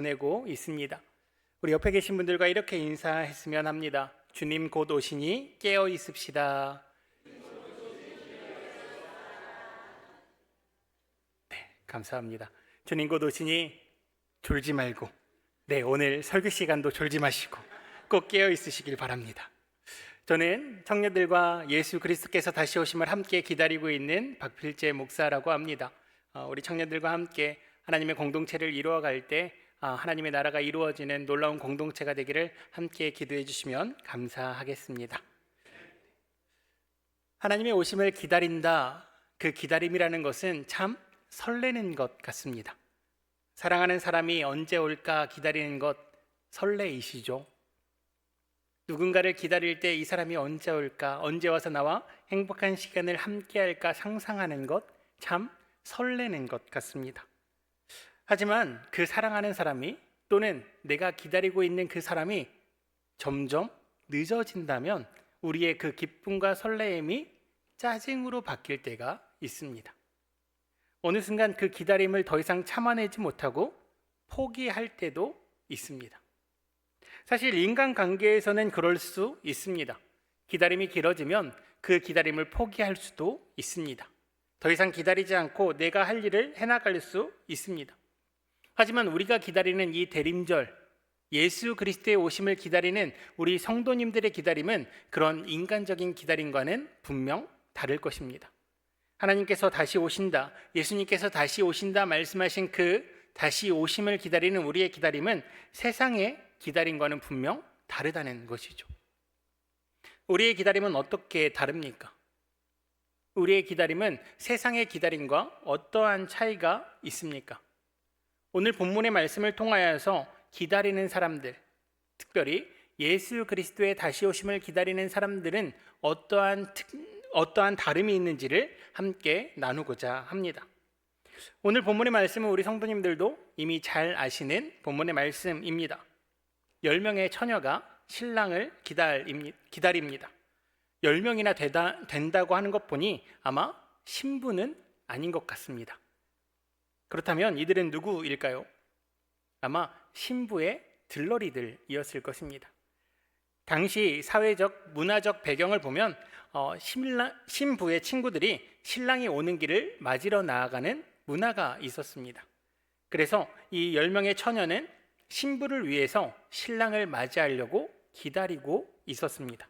보내고 있습니다. 우리 옆에 계신 분들과 이렇게 인사했으면 합니다. 주님 곧 오시니 깨어 있읍시다. 네, 감사합니다. 주님 곧 오시니 졸지 말고, 오늘 설교 시간도 졸지 마시고 꼭 깨어 있으시길 바랍니다. 저는 청년들과 예수 그리스도께서 다시 오심을 함께 기다리고 있는 박필재 목사라고 합니다. 우리 청년들과 함께 하나님의 공동체를 이루어갈 때 하나님의 나라가 이루어지는 놀라운 공동체가 되기를 함께 기도해 주시면 감사하겠습니다. 하나님의 오심을 기다린다. 그 기다림이라는 것은 참 설레는 것 같습니다. 사랑하는 사람이 언제 올까 기다리는 것 설레이시죠? 누군가를 기다릴 때 이 사람이 언제 올까, 언제 와서 나와 행복한 시간을 함께 할까 상상하는 것 참 설레는 것 같습니다. 하지만 그 사랑하는 사람이 또는 내가 기다리고 있는 그 사람이 점점 늦어진다면 우리의 그 기쁨과 설레임이 짜증으로 바뀔 때가 있습니다. 어느 순간 그 기다림을 더 이상 참아내지 못하고 포기할 때도 있습니다. 사실 인간관계에서는 그럴 수 있습니다. 기다림이 길어지면 그 기다림을 포기할 수도 있습니다. 더 이상 기다리지 않고 내가 할 일을 해나갈 수 있습니다. 하지만 우리가 기다리는 이 대림절, 예수 그리스도의 오심을 기다리는 우리 성도님들의 기다림은 그런 인간적인 기다림과는 분명 다를 것입니다. 하나님께서 다시 오신다, 예수님께서 다시 오신다 말씀하신 그 다시 오심을 기다리는 우리의 기다림은 세상의 기다림과는 분명 다르다는 것이죠. 우리의 기다림은 어떻게 다릅니까? 우리의 기다림은 세상의 기다림과 어떠한 차이가 있습니까? 오늘 본문의 말씀을 통하여서 기다리는 사람들, 특별히 예수 그리스도의 다시 오심을 기다리는 사람들은 어떠한 다름이 있는지를 함께 나누고자 합니다. 오늘 본문의 말씀은 우리 성도님들도 이미 잘 아시는 본문의 말씀입니다. 10명의 처녀가 신랑을 기다립니다. 10명이나 된다고 하는 것 보니 아마 신부는 아닌 것 같습니다. 그렇다면 이들은 누구일까요? 아마 신부의 들러리들이었을 것입니다. 당시 사회적, 문화적 배경을 보면 신부의 친구들이 신랑이 오는 길을 맞으러 나아가는 문화가 있었습니다. 그래서 이 10명의 처녀는 신부를 위해서 신랑을 맞이하려고 기다리고 있었습니다.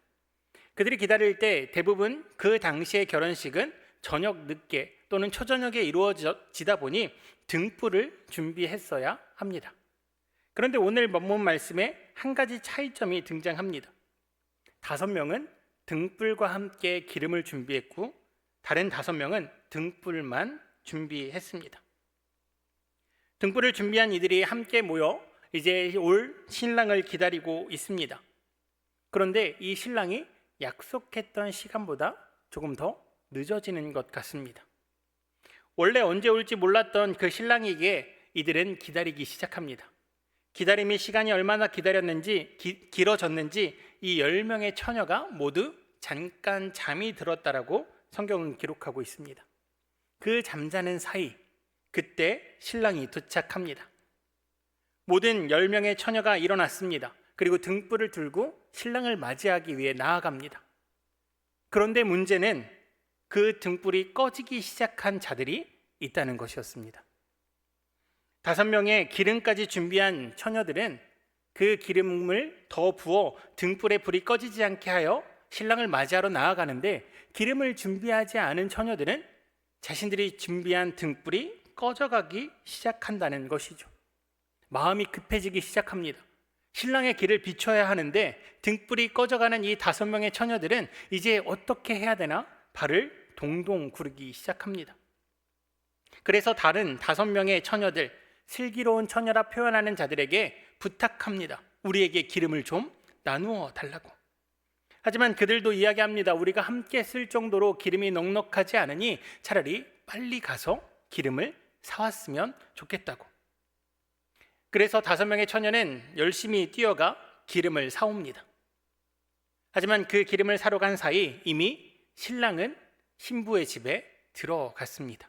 그들이 기다릴 때 대부분 그 당시의 결혼식은 저녁 늦게 또는 초저녁에 이루어지다 보니 등불을 준비했어야 합니다. 그런데 오늘 본문 말씀에 한 가지 차이점이 등장합니다. 5명은 등불과 함께 기름을 준비했고 다른 5명은 등불만 준비했습니다. 등불을 준비한 이들이 함께 모여 이제 올 신랑을 기다리고 있습니다. 그런데 이 신랑이 약속했던 시간보다 조금 더 늦어지는 것 같습니다. 원래 언제 올지 몰랐던 그 신랑에게 이들은 기다리기 시작합니다. 기다림의 시간이 얼마나 길어졌는지 이 10명의 처녀가 모두 잠깐 잠이 들었다라고 성경은 기록하고 있습니다. 그 잠자는 사이 그때 신랑이 도착합니다. 모든 10명의 처녀가 일어났습니다. 그리고 등불을 들고 신랑을 맞이하기 위해 나아갑니다. 그런데 문제는 그 등불이 꺼지기 시작한 자들이 있다는 것이었습니다. 5명의 기름까지 준비한 처녀들은 그 기름을 더 부어 등불에 불이 꺼지지 않게 하여 신랑을 맞이하러 나아가는데 기름을 준비하지 않은 처녀들은 자신들이 준비한 등불이 꺼져가기 시작한다는 것이죠. 마음이 급해지기 시작합니다. 신랑의 길을 비춰야 하는데 등불이 꺼져가는 이 5명의 처녀들은 이제 어떻게 해야 되나 발을 동동 구르기 시작합니다. 그래서 다른 5명의 처녀들, 슬기로운 처녀라 표현하는 자들에게 부탁합니다. 우리에게 기름을 좀 나누어 달라고. 하지만 그들도 이야기합니다. 우리가 함께 쓸 정도로 기름이 넉넉하지 않으니 차라리 빨리 가서 기름을 사왔으면 좋겠다고. 그래서 5명의 처녀는 열심히 뛰어가 기름을 사옵니다. 하지만 그 기름을 사러 간 사이 이미 신랑은 신부의 집에 들어갔습니다.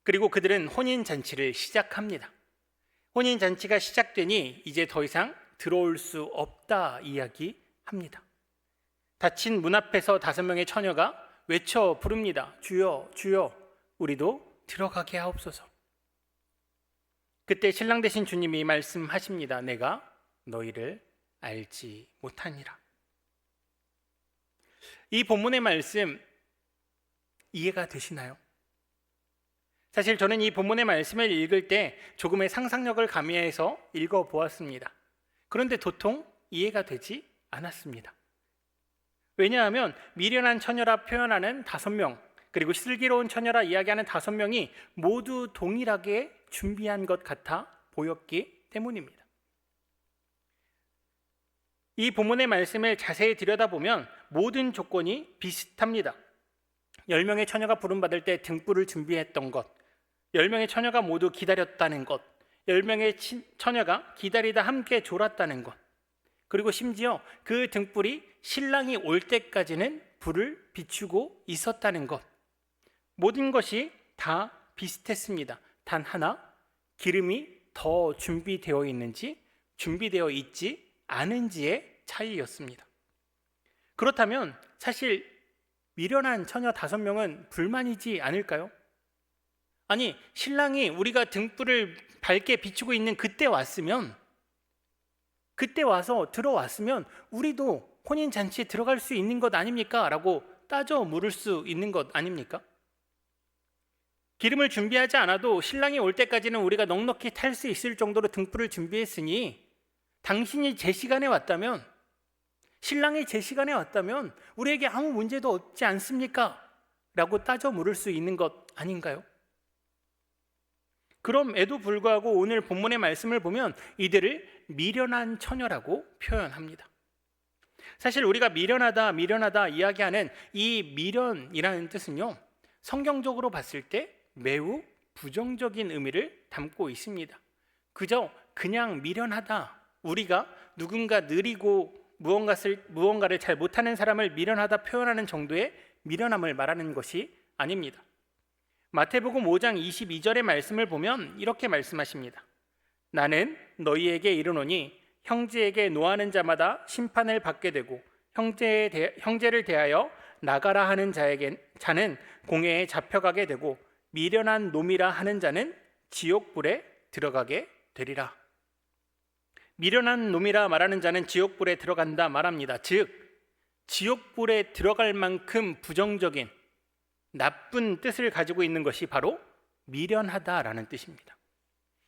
그리고 그들은 혼인잔치를 시작합니다. 혼인잔치가 시작되니 이제 더 이상 들어올 수 없다 이야기합니다. 닫힌 문 앞에서 5명의 처녀가 외쳐 부릅니다. 주여, 주여, 우리도 들어가게 하옵소서. 그때 신랑 되신 주님이 말씀하십니다. 내가 너희를 알지 못하니라. 이 본문의 말씀 이해가 되시나요? 사실 저는 이 본문의 말씀을 읽을 때 조금의 상상력을 가미해서 읽어보았습니다. 그런데 도통 이해가 되지 않았습니다. 왜냐하면 미련한 처녀라 표현하는 5명, 그리고 슬기로운 처녀라 이야기하는 5명이 모두 동일하게 준비한 것 같아 보였기 때문입니다. 이 본문의 말씀을 자세히 들여다보면 모든 조건이 비슷합니다. 10명의 처녀가 부름받을 때 등불을 준비했던 것, 10명의 처녀가 모두 기다렸다는 것, 10명의 처녀가 기다리다 함께 졸았다는 것, 그리고 심지어 그 등불이 신랑이 올 때까지는 불을 비추고 있었다는 것, 모든 것이 다 비슷했습니다. 단 하나, 기름이 더 준비되어 있는지 준비되어 있지 않은지의 차이였습니다. 그렇다면 사실 미련한 처녀 5명은 불만이지 않을까요? 아니, 신랑이 우리가 등불을 밝게 비추고 있는 그때 왔으면, 그때 와서 들어왔으면 우리도 혼인잔치에 들어갈 수 있는 것 아닙니까? 라고 따져 물을 수 있는 것 아닙니까? 기름을 준비하지 않아도 신랑이 올 때까지는 우리가 넉넉히 탈 수 있을 정도로 등불을 준비했으니 당신이 제 시간에 왔다면, 신랑이 제 시간에 왔다면 우리에게 아무 문제도 없지 않습니까? 라고 따져 물을 수 있는 것 아닌가요? 그럼에도 불구하고 오늘 본문의 말씀을 보면 이들을 미련한 처녀라고 표현합니다. 사실 우리가 미련하다 이야기하는 이 미련이라는 뜻은요, 성경적으로 봤을 때 매우 부정적인 의미를 담고 있습니다. 그냥 미련하다, 우리가 누군가 느리고 무언가를 잘 못하는 사람을 미련하다 표현하는 정도의 미련함을 말하는 것이 아닙니다. 마태복음 5장 22절의 말씀을 보면 이렇게 말씀하십니다. 나는 너희에게 이르노니 형제에게 노하는 자마다 심판을 받게 되고 형제를 대하여 나가라 하는 자는 공회에 잡혀가게 되고 미련한 놈이라 하는 자는 지옥불에 들어가게 되리라. 미련한 놈이라 말하는 자는 지옥불에 들어간다 말합니다. 즉 지옥불에 들어갈 만큼 부정적인 나쁜 뜻을 가지고 있는 것이 바로 미련하다라는 뜻입니다.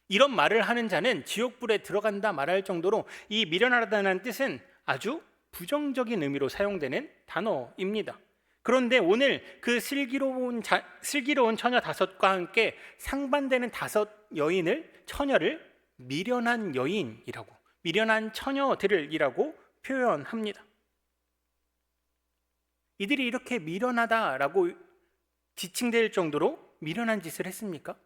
이런 말을 하는 자는 지옥불에 들어간다 말할 정도로 이 미련하다는 뜻은 아주 부정적인 의미로 사용되는 단어입니다. 그런데 오늘 그 슬기로운 처녀 5과 함께 상반되는 5 처녀를 미련한 여인이라고, 미련한 처녀들이라고 표현합니다. 이들이 이렇게 미련하다라고 지칭될 정도로 미련한 짓을 했습니까?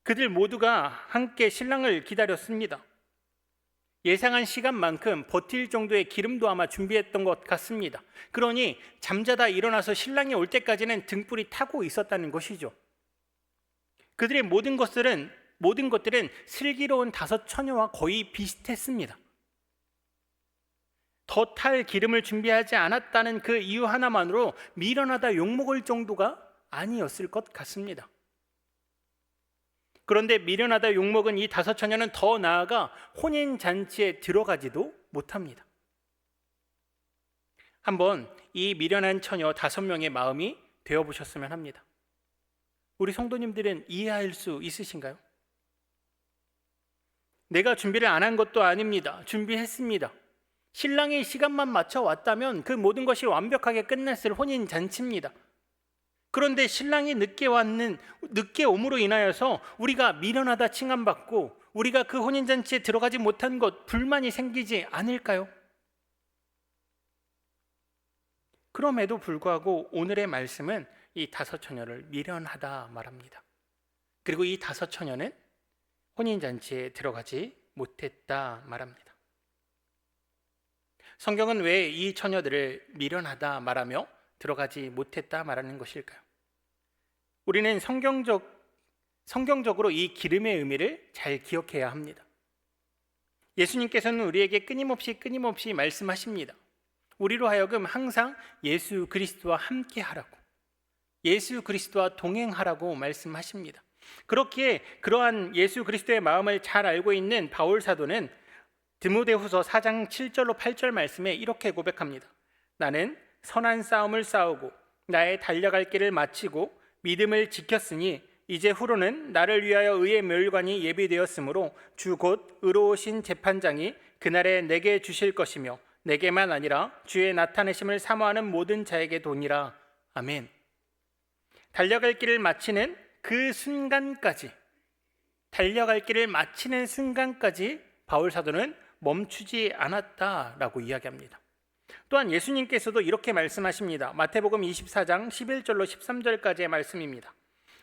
그들 모두가 함께 신랑을 기다렸습니다. 예상한 시간만큼 버틸 정도의 기름도 아마 준비했던 것 같습니다. 그러니 잠자다 일어나서 신랑이 올 때까지는 등불이 타고 있었다는 것이죠. 그들의 모든 것들은 슬기로운 5 처녀와 거의 비슷했습니다. 더 탈 기름을 준비하지 않았다는 그 이유 하나만으로 미련하다 욕먹을 정도가 아니었을 것 같습니다. 그런데 미련하다 욕먹은 이 5 처녀는 더 나아가 혼인잔치에 들어가지도 못합니다. 한번 이 미련한 처녀 5명의 마음이 되어보셨으면 합니다. 우리 성도님들은 이해할 수 있으신가요? 내가 준비를 안 한 것도 아닙니다. 준비했습니다. 신랑이 시간만 맞춰 왔다면 그 모든 것이 완벽하게 끝났을 혼인잔치입니다. 그런데 신랑이 늦게 옴으로 인하여서 우리가 미련하다 칭함받고 우리가 그 혼인잔치에 들어가지 못한 것, 불만이 생기지 않을까요? 그럼에도 불구하고 오늘의 말씀은 이 5 처녀를 미련하다 말합니다. 그리고 이 5 처녀는 혼인잔치에 들어가지 못했다 말합니다. 성경은 왜 이 처녀들을 미련하다 말하며 들어가지 못했다 말하는 것일까요? 우리는 성경적 성경적으로 이 기름의 의미를 잘 기억해야 합니다. 예수님께서는 우리에게 끊임없이 말씀하십니다. 우리로 하여금 항상 예수 그리스도와 함께 하라고, 예수 그리스도와 동행하라고 말씀하십니다. 그렇기에 그러한 예수 그리스도의 마음을 잘 알고 있는 바울 사도는 디모데후서 4장 7절로 8절 말씀에 이렇게 고백합니다. 나는 선한 싸움을 싸우고 나의 달려갈 길을 마치고 믿음을 지켰으니 이제 후로는 나를 위하여 의의 멸관이 예비되었으므로 주 곧 의로우신 재판장이 그날에 내게 주실 것이며 내게만 아니라 주의 나타내심을 사모하는 모든 자에게 도니라. 아멘. 달려갈 길을 마치는 그 순간까지, 달려갈 길을 마치는 순간까지 바울 사도는 멈추지 않았다라고 이야기합니다. 또한 예수님께서도 이렇게 말씀하십니다. 마태복음 24장 11절로 13절까지의 말씀입니다.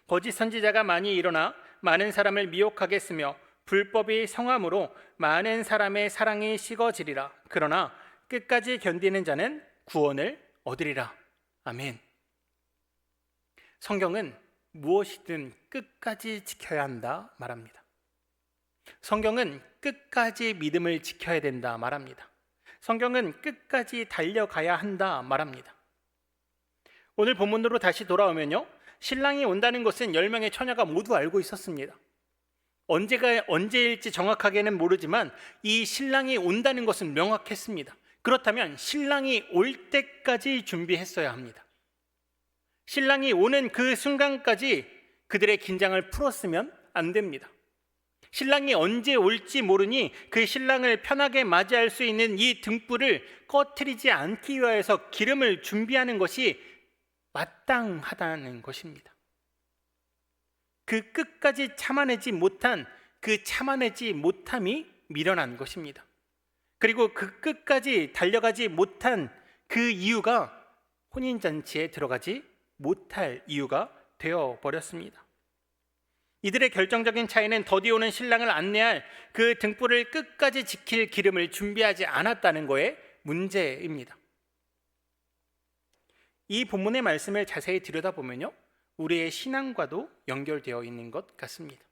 거짓 선지자가 많이 일어나 많은 사람을 미혹하겠으며 불법이 성함으로 많은 사람의 사랑이 식어지리라. 그러나 끝까지 견디는 자는 구원을 얻으리라. 아멘. 성경은 무엇이든 끝까지 지켜야 한다 말합니다. 성경은 끝까지 믿음을 지켜야 된다 말합니다. 성경은 끝까지 달려가야 한다 말합니다. 오늘 본문으로 다시 돌아오면요, 신랑이 온다는 것은 10명의 처녀가 모두 알고 있었습니다. 언제일지 정확하게는 모르지만 이 신랑이 온다는 것은 명확했습니다. 그렇다면 신랑이 올 때까지 준비했어야 합니다. 신랑이 오는 그 순간까지 그들의 긴장을 풀었으면 안 됩니다. 신랑이 언제 올지 모르니 그 신랑을 편하게 맞이할 수 있는 이 등불을 꺼트리지 않기 위해서 기름을 준비하는 것이 마땅하다는 것입니다. 그 끝까지 참아내지 못함이 미련한 것입니다. 그리고 그 끝까지 달려가지 못한 그 이유가 혼인잔치에 들어가지 못할 이유가 되어버렸습니다. 이들의 결정적인 차이는 더디 오는 신랑을 안내할 그 등불을 끝까지 지킬 기름을 준비하지 않았다는 거에 문제입니다. 이 본문의 말씀을 자세히 들여다보면요, 우리의 신앙과도 연결되어 있는 것 같습니다.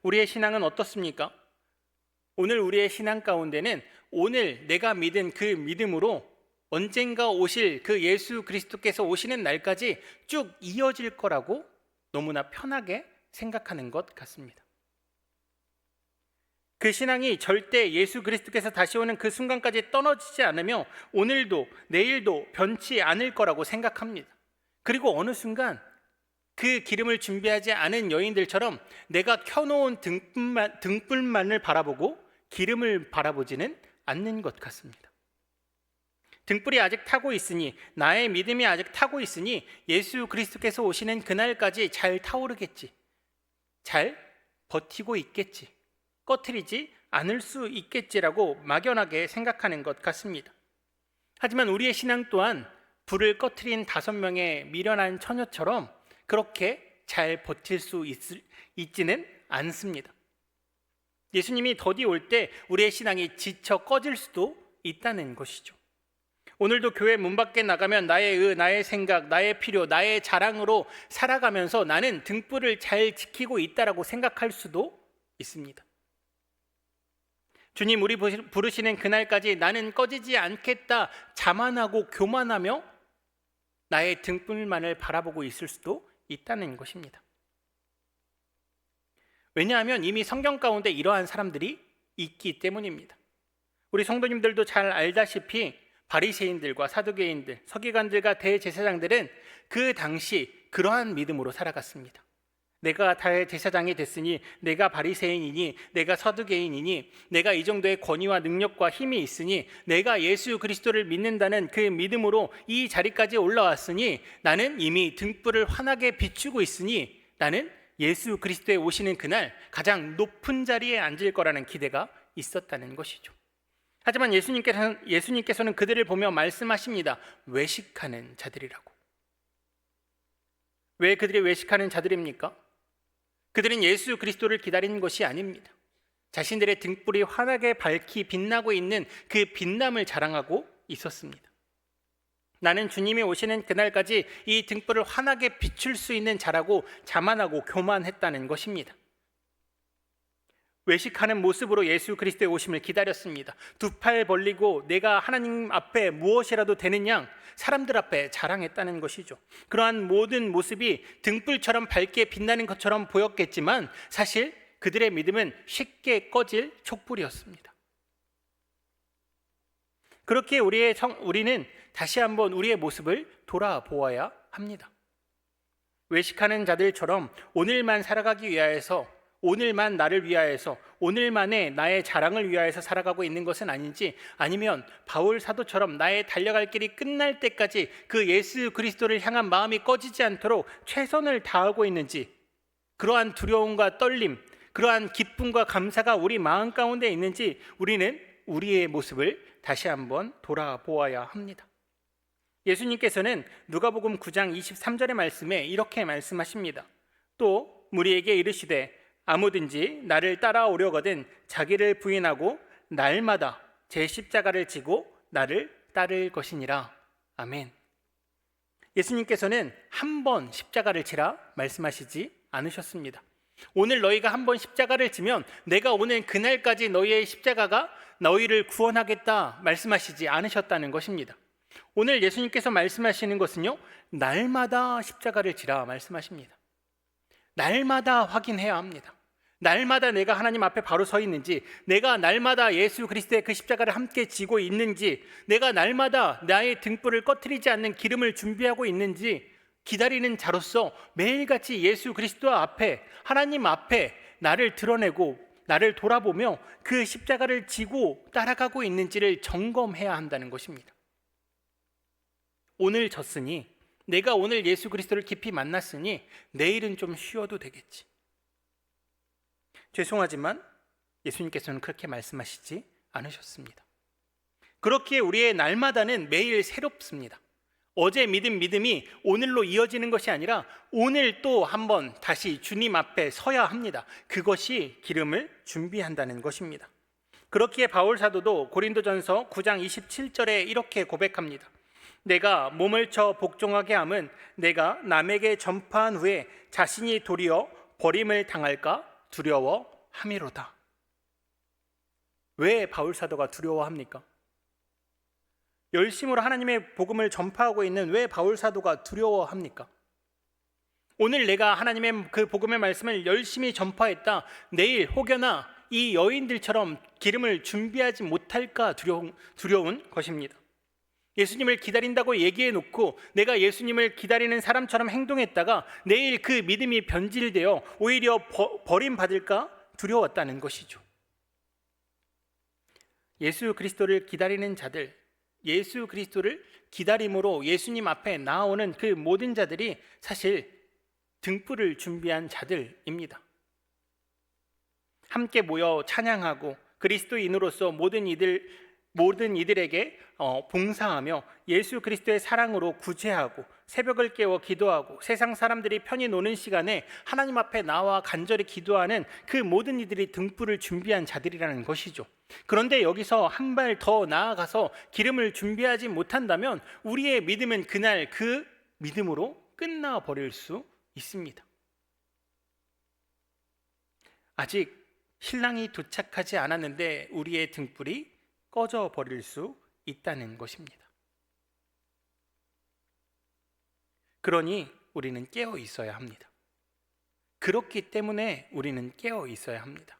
우리의 신앙은 어떻습니까? 오늘 우리의 신앙 가운데는 오늘 내가 믿은 그 믿음으로 언젠가 오실 그 예수 그리스도께서 오시는 날까지 쭉 이어질 거라고 너무나 편하게 생각하는 것 같습니다. 그 신앙이 절대 예수 그리스도께서 다시 오는 그 순간까지 떨어지지 않으며 오늘도 내일도 변치 않을 거라고 생각합니다. 그리고 어느 순간 그 기름을 준비하지 않은 여인들처럼 내가 켜놓은 등불만을 바라보고 기름을 바라보지는 않는 것 같습니다. 등불이 아직 타고 있으니, 나의 믿음이 아직 타고 있으니 예수 그리스도께서 오시는 그날까지 잘 타오르겠지, 잘 버티고 있겠지, 꺼트리지 않을 수 있겠지라고 막연하게 생각하는 것 같습니다. 하지만 우리의 신앙 또한 불을 꺼트린 5명의 미련한 처녀처럼 그렇게 잘 버틸 수 있지는 않습니다. 예수님이 더디 올 때 우리의 신앙이 지쳐 꺼질 수도 있다는 것이죠. 오늘도 교회 문 밖에 나가면 나의 생각, 나의 필요, 나의 자랑으로 살아가면서 나는 등불을 잘 지키고 있다라고 생각할 수도 있습니다. 주님 우리 부르시는 그날까지 나는 꺼지지 않겠다 자만하고 교만하며 나의 등불만을 바라보고 있을 수도 있다는 것입니다. 왜냐하면 이미 성경 가운데 이러한 사람들이 있기 때문입니다. 우리 성도님들도 잘 알다시피 바리새인들과 사두개인들, 서기관들과 대제사장들은 그 당시 그러한 믿음으로 살아갔습니다. 내가 대제사장이 됐으니, 내가 바리새인이니, 내가 사두개인이니, 내가 이 정도의 권위와 능력과 힘이 있으니, 내가 예수 그리스도를 믿는다는 그 믿음으로 이 자리까지 올라왔으니, 나는 이미 등불을 환하게 비추고 있으니 나는 예수 그리스도에 오시는 그날 가장 높은 자리에 앉을 거라는 기대가 있었다는 것이죠. 하지만 예수님께서는 그들을 보며 말씀하십니다. 외식하는 자들이라고. 왜 그들이 외식하는 자들입니까? 그들은 예수 그리스도를 기다리는 것이 아닙니다. 자신들의 등불이 환하게 밝히 빛나고 있는 그 빛남을 자랑하고 있었습니다. 나는 주님이 오시는 그날까지 이 등불을 환하게 비출 수 있는 자라고 자만하고 교만했다는 것입니다. 외식하는 모습으로 예수 그리스도의 오심을 기다렸습니다. 두 팔 벌리고 내가 하나님 앞에 무엇이라도 되는 양 사람들 앞에 자랑했다는 것이죠. 그러한 모든 모습이 등불처럼 밝게 빛나는 것처럼 보였겠지만 사실 그들의 믿음은 쉽게 꺼질 촛불이었습니다. 그렇게 우리는 다시 한번 우리의 모습을 돌아보아야 합니다. 외식하는 자들처럼 오늘만 살아가기 위하여서, 오늘만 나를 위하여서, 오늘만의 나의 자랑을 위하여서 살아가고 있는 것은 아닌지, 아니면 바울 사도처럼 나의 달려갈 길이 끝날 때까지 그 예수 그리스도를 향한 마음이 꺼지지 않도록 최선을 다하고 있는지, 그러한 두려움과 떨림, 그러한 기쁨과 감사가 우리 마음 가운데 있는지 우리는 우리의 모습을 다시 한번 돌아보아야 합니다. 예수님께서는 누가복음 9장 23절의 말씀에 이렇게 말씀하십니다. 또 무리에게 이르시되 아무든지 나를 따라오려거든 자기를 부인하고 날마다 제 십자가를 지고 나를 따를 것이니라. 아멘. 예수님께서는 한 번 십자가를 지라 말씀하시지 않으셨습니다. 오늘 너희가 한 번 십자가를 지면 내가 오는 그날까지 너희의 십자가가 너희를 구원하겠다 말씀하시지 않으셨다는 것입니다. 오늘 예수님께서 말씀하시는 것은요, 날마다 십자가를 지라 말씀하십니다. 날마다 확인해야 합니다. 날마다 내가 하나님 앞에 바로 서 있는지, 내가 날마다 예수 그리스도의 그 십자가를 함께 지고 있는지, 내가 날마다 나의 등불을 꺼트리지 않는 기름을 준비하고 있는지 기다리는 자로서 매일같이 예수 그리스도 앞에, 하나님 앞에 나를 드러내고 나를 돌아보며 그 십자가를 지고 따라가고 있는지를 점검해야 한다는 것입니다. 오늘 졌으니, 내가 오늘 예수 그리스도를 깊이 만났으니 내일은 좀 쉬어도 되겠지. 죄송하지만 예수님께서는 그렇게 말씀하시지 않으셨습니다. 그렇기에 우리의 날마다는 매일 새롭습니다. 어제 믿은 믿음이 오늘로 이어지는 것이 아니라 오늘 또 한번 다시 주님 앞에 서야 합니다. 그것이 기름을 준비한다는 것입니다. 그렇기에 바울 사도도 고린도전서 9장 27절에 이렇게 고백합니다. 내가 몸을 쳐 복종하게 함은 내가 남에게 전파한 후에 자신이 도리어 버림을 당할까 두려워함이로다. 왜 바울 사도가 두려워합니까? 열심으로 하나님의 복음을 전파하고 있는 왜 바울 사도가 두려워합니까? 오늘 내가 하나님의 그 복음의 말씀을 열심히 전파했다, 내일 혹여나 이 여인들처럼 기름을 준비하지 못할까 두려운 것입니다. 예수님을 기다린다고 얘기해 놓고 내가 예수님을 기다리는 사람처럼 행동했다가 내일 그 믿음이 변질되어 오히려 버림받을까 두려웠다는 것이죠. 예수 그리스도를 기다리는 자들, 예수 그리스도를 기다림으로 예수님 앞에 나아오는 그 모든 자들이 사실 등불을 준비한 자들입니다. 함께 모여 찬양하고 그리스도인으로서 모든 이들에게 봉사하며 예수 그리스도의 사랑으로 구제하고 새벽을 깨워 기도하고 세상 사람들이 편히 노는 시간에 하나님 앞에 나와 간절히 기도하는 그 모든 이들이 등불을 준비한 자들이라는 것이죠. 그런데 여기서 한 발 더 나아가서 기름을 준비하지 못한다면 우리의 믿음은 그날 그 믿음으로 끝나버릴 수 있습니다. 아직 신랑이 도착하지 않았는데 우리의 등불이 꺼져 버릴 수 있다는 것입니다. 그러니 우리는 깨어 있어야 합니다. 그렇기 때문에 우리는 깨어 있어야 합니다.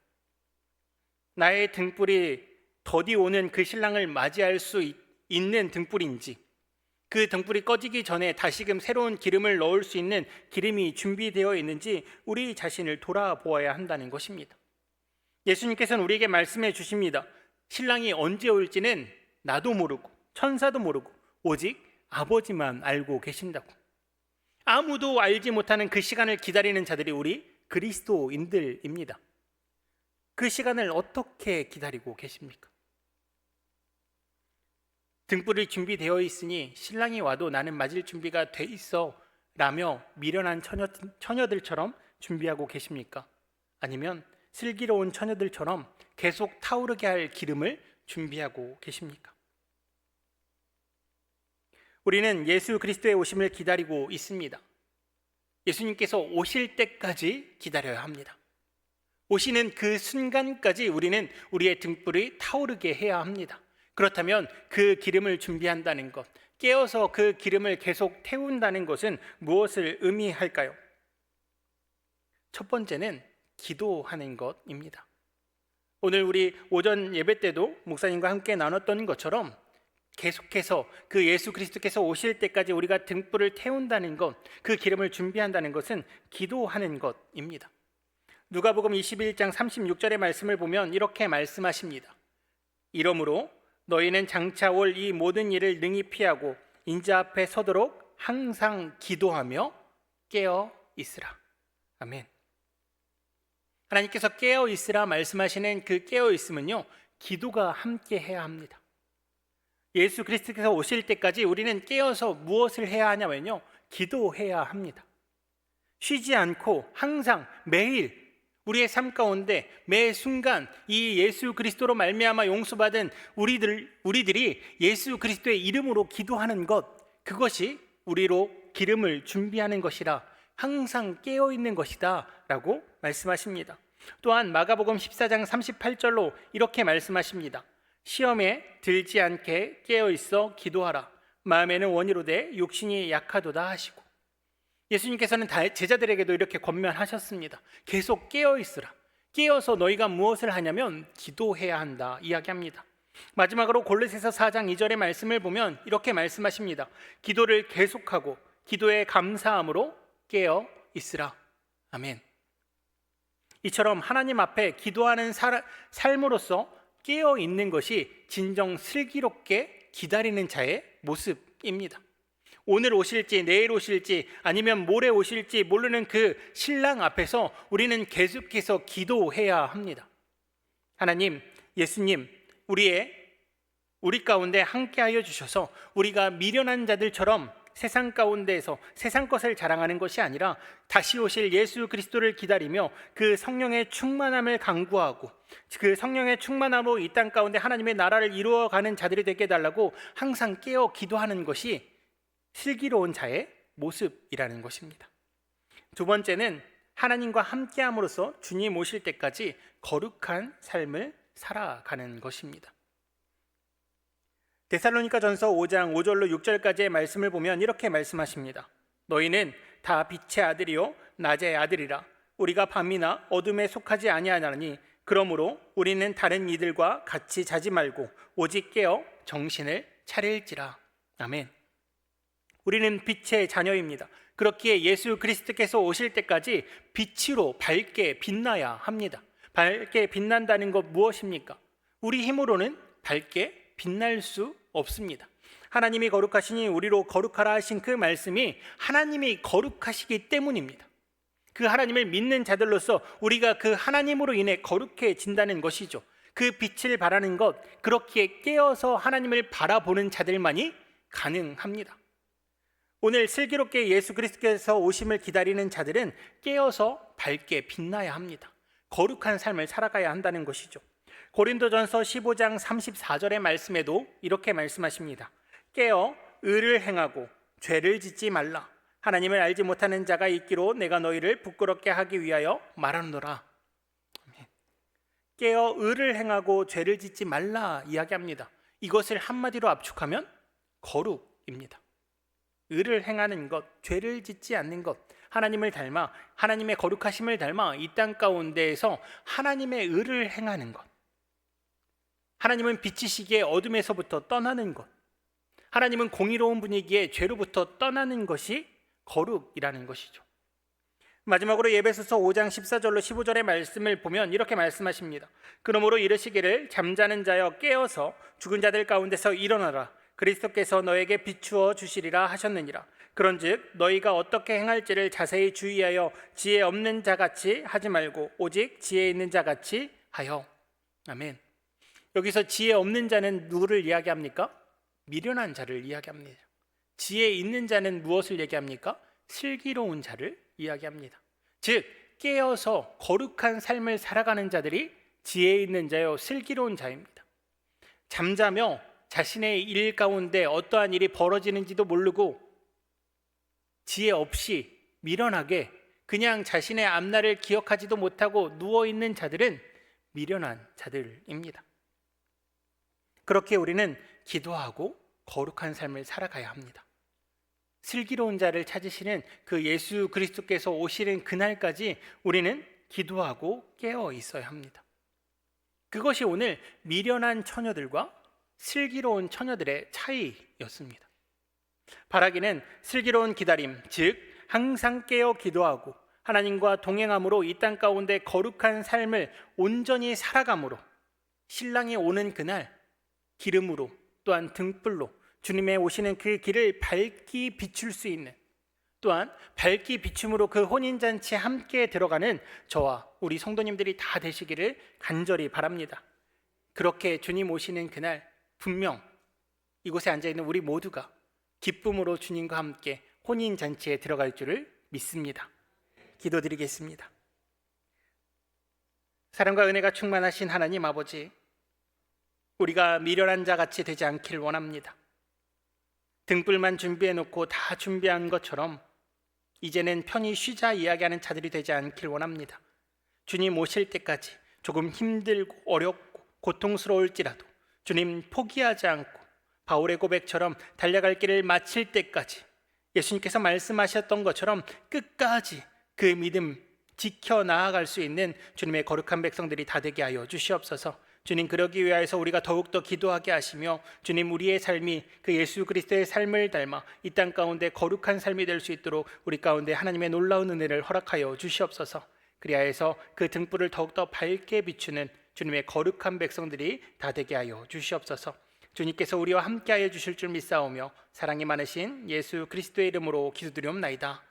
나의 등불이 더디 오는 그 신랑을 맞이할 수 있는 등불인지, 그 등불이 꺼지기 전에 다시금 새로운 기름을 넣을 수 있는 기름이 준비되어 있는지 우리 자신을 돌아보아야 한다는 것입니다. 예수님께서는 우리에게 말씀해 주십니다. 신랑이 언제 올지는 나도 모르고 천사도 모르고 오직 아버지만 알고 계신다고. 아무도 알지 못하는 그 시간을 기다리는 자들이 우리 그리스도인들입니다. 그 시간을 어떻게 기다리고 계십니까? 등불이 준비되어 있으니 신랑이 와도 나는 맞을 준비가 돼 있어 라며 미련한 처녀들처럼 준비하고 계십니까? 아니면 슬기로운 처녀들처럼 계속 타오르게 할 기름을 준비하고 계십니까? 우리는 예수 그리스도의 오심을 기다리고 있습니다. 예수님께서 오실 때까지 기다려야 합니다. 오시는 그 순간까지 우리는 우리의 등불이 타오르게 해야 합니다. 그렇다면 그 기름을 준비한다는 것, 깨어서 그 기름을 계속 태운다는 것은 무엇을 의미할까요? 첫 번째는 기도하는 것입니다. 오늘 우리 오전 예배 때도 목사님과 함께 나눴던 것처럼 계속해서 그 예수 그리스도께서 오실 때까지 우리가 등불을 태운다는 것, 그 기름을 준비한다는 것은 기도하는 것입니다. 누가복음 21장 36절의 말씀을 보면 이렇게 말씀하십니다. 이러므로 너희는 장차 올 이 모든 일을 능히 피하고 인자 앞에 서도록 항상 기도하며 깨어 있으라. 아멘. 하나님께서 깨어 있으라 말씀하시는 그 깨어 있음은요, 기도가 함께 해야 합니다. 예수 그리스도께서 오실 때까지 우리는 깨어서 무엇을 해야 하냐면요, 기도해야 합니다. 쉬지 않고 항상 매일 우리의 삶 가운데 매 순간 이 예수 그리스도로 말미암아 용서받은 우리들이 예수 그리스도의 이름으로 기도하는 것, 그것이 우리로 기름을 준비하는 것이라, 항상 깨어 있는 것이다 라고 말씀하십니다. 또한 마가복음 14장 38절로 이렇게 말씀하십니다. 시험에 들지 않게 깨어 있어 기도하라. 마음에는 원이로되 육신이 약하도다 하시고, 예수님께서는 제자들에게도 이렇게 권면하셨습니다. 계속 깨어 있으라. 깨어서 너희가 무엇을 하냐면 기도해야 한다 이야기합니다. 마지막으로 골로새서 4장 2절의 말씀을 보면 이렇게 말씀하십니다. 기도를 계속하고 기도에 감사함으로 깨어 있으라. 아멘. 이처럼 하나님 앞에 기도하는 삶으로서 깨어 있는 것이 진정 슬기롭게 기다리는 자의 모습입니다. 오늘 오실지 내일 오실지 아니면 모레 오실지 모르는 그 신랑 앞에서 우리는 계속해서 기도해야 합니다. 하나님, 예수님, 우리 가운데 함께하여 주셔서 우리가 미련한 자들처럼 세상 가운데에서 세상 것을 자랑하는 것이 아니라 다시 오실 예수 그리스도를 기다리며 그 성령의 충만함을 간구하고 그 성령의 충만함으로 이 땅 가운데 하나님의 나라를 이루어가는 자들이 되게 해달라고 항상 깨어 기도하는 것이 슬기로운 자의 모습이라는 것입니다. 두 번째는 하나님과 함께함으로써 주님 오실 때까지 거룩한 삶을 살아가는 것입니다. 데살로니가전서 5장 5절로 6절까지의 말씀을 보면 이렇게 말씀하십니다. 너희는 다 빛의 아들이요 낮의 아들이라. 우리가 밤이나 어둠에 속하지 아니하나니 그러므로 우리는 다른 이들과 같이 자지 말고 오직 깨어 정신을 차릴지라. 아멘. 우리는 빛의 자녀입니다. 그렇기에 예수 그리스도께서 오실 때까지 빛으로 밝게 빛나야 합니다. 밝게 빛난다는 것 무엇입니까? 우리 힘으로는 밝게 빛날 수 없습니다. 하나님이 거룩하시니 우리로 거룩하라 하신 그 말씀이 하나님이 거룩하시기 때문입니다. 그 하나님을 믿는 자들로서 우리가 그 하나님으로 인해 거룩해진다는 것이죠. 그 빛을 바라는 것, 그렇기에 깨어서 하나님을 바라보는 자들만이 가능합니다. 오늘 슬기롭게 예수 그리스도께서 오심을 기다리는 자들은 깨어서 밝게 빛나야 합니다. 거룩한 삶을 살아가야 한다는 것이죠. 고린도전서 15장 34절의 말씀에도 이렇게 말씀하십니다. 깨어 의를 행하고 죄를 짓지 말라. 하나님을 알지 못하는 자가 있기로 내가 너희를 부끄럽게 하기 위하여 말하노라. 깨어 의를 행하고 죄를 짓지 말라 이야기합니다. 이것을 한마디로 압축하면 거룩입니다. 의를 행하는 것, 죄를 짓지 않는 것, 하나님을 닮아 하나님의 거룩하심을 닮아 이 땅 가운데에서 하나님의 의를 행하는 것, 하나님은 빛이시기에 어둠에서부터 떠나는 것, 하나님은 공의로운 분이기에 죄로부터 떠나는 것이 거룩이라는 것이죠. 마지막으로 에베소서 5장 14절로 15절의 말씀을 보면 이렇게 말씀하십니다. 그러므로 이르시기를 잠자는 자여 깨어서 죽은 자들 가운데서 일어나라. 그리스도께서 너에게 비추어 주시리라 하셨느니라. 그런즉 너희가 어떻게 행할지를 자세히 주의하여 지혜 없는 자같이 하지 말고 오직 지혜 있는 자같이 하여. 아멘. 여기서 지혜 없는 자는 누구를 이야기합니까? 미련한 자를 이야기합니다. 지혜 있는 자는 무엇을 얘기합니까? 슬기로운 자를 이야기합니다. 즉 깨어서 거룩한 삶을 살아가는 자들이 지혜 있는 자요 슬기로운 자입니다. 잠자며 자신의 일 가운데 어떠한 일이 벌어지는지도 모르고 지혜 없이 미련하게 그냥 자신의 앞날을 기억하지도 못하고 누워있는 자들은 미련한 자들입니다. 그렇게 우리는 기도하고 거룩한 삶을 살아가야 합니다. 슬기로운 자를 찾으시는 그 예수 그리스도께서 오시는 그날까지 우리는 기도하고 깨어 있어야 합니다. 그것이 오늘 미련한 처녀들과 슬기로운 처녀들의 차이였습니다. 바라기는 슬기로운 기다림, 즉 항상 깨어 기도하고 하나님과 동행함으로 이 땅 가운데 거룩한 삶을 온전히 살아감으로 신랑이 오는 그날 기름으로 또한 등불로 주님의 오시는 그 길을 밝기 비출 수 있는, 또한 밝기 비춤으로 그 혼인잔치에 함께 들어가는 저와 우리 성도님들이 다 되시기를 간절히 바랍니다. 그렇게 주님 오시는 그날 분명 이곳에 앉아있는 우리 모두가 기쁨으로 주님과 함께 혼인잔치에 들어갈 줄을 믿습니다. 기도드리겠습니다. 사랑과 은혜가 충만하신 하나님 아버지, 우리가 미련한 자 같이 되지 않길 원합니다. 등불만 준비해놓고 다 준비한 것처럼 이제는 편히 쉬자 이야기하는 자들이 되지 않길 원합니다. 주님 오실 때까지 조금 힘들고 어렵고 고통스러울지라도 주님 포기하지 않고 바울의 고백처럼 달려갈 길을 마칠 때까지 예수님께서 말씀하셨던 것처럼 끝까지 그 믿음 지켜 나아갈 수 있는 주님의 거룩한 백성들이 다 되게 하여 주시옵소서. 주님, 그러기 위하여서 우리가 더욱더 기도하게 하시며 주님, 우리의 삶이 그 예수 그리스도의 삶을 닮아 이 땅 가운데 거룩한 삶이 될 수 있도록 우리 가운데 하나님의 놀라운 은혜를 허락하여 주시옵소서. 그리하여서 그 등불을 더욱더 밝게 비추는 주님의 거룩한 백성들이 다 되게 하여 주시옵소서. 주님께서 우리와 함께하여 주실 줄 믿사오며 사랑이 많으신 예수 그리스도의 이름으로 기도드리옵나이다.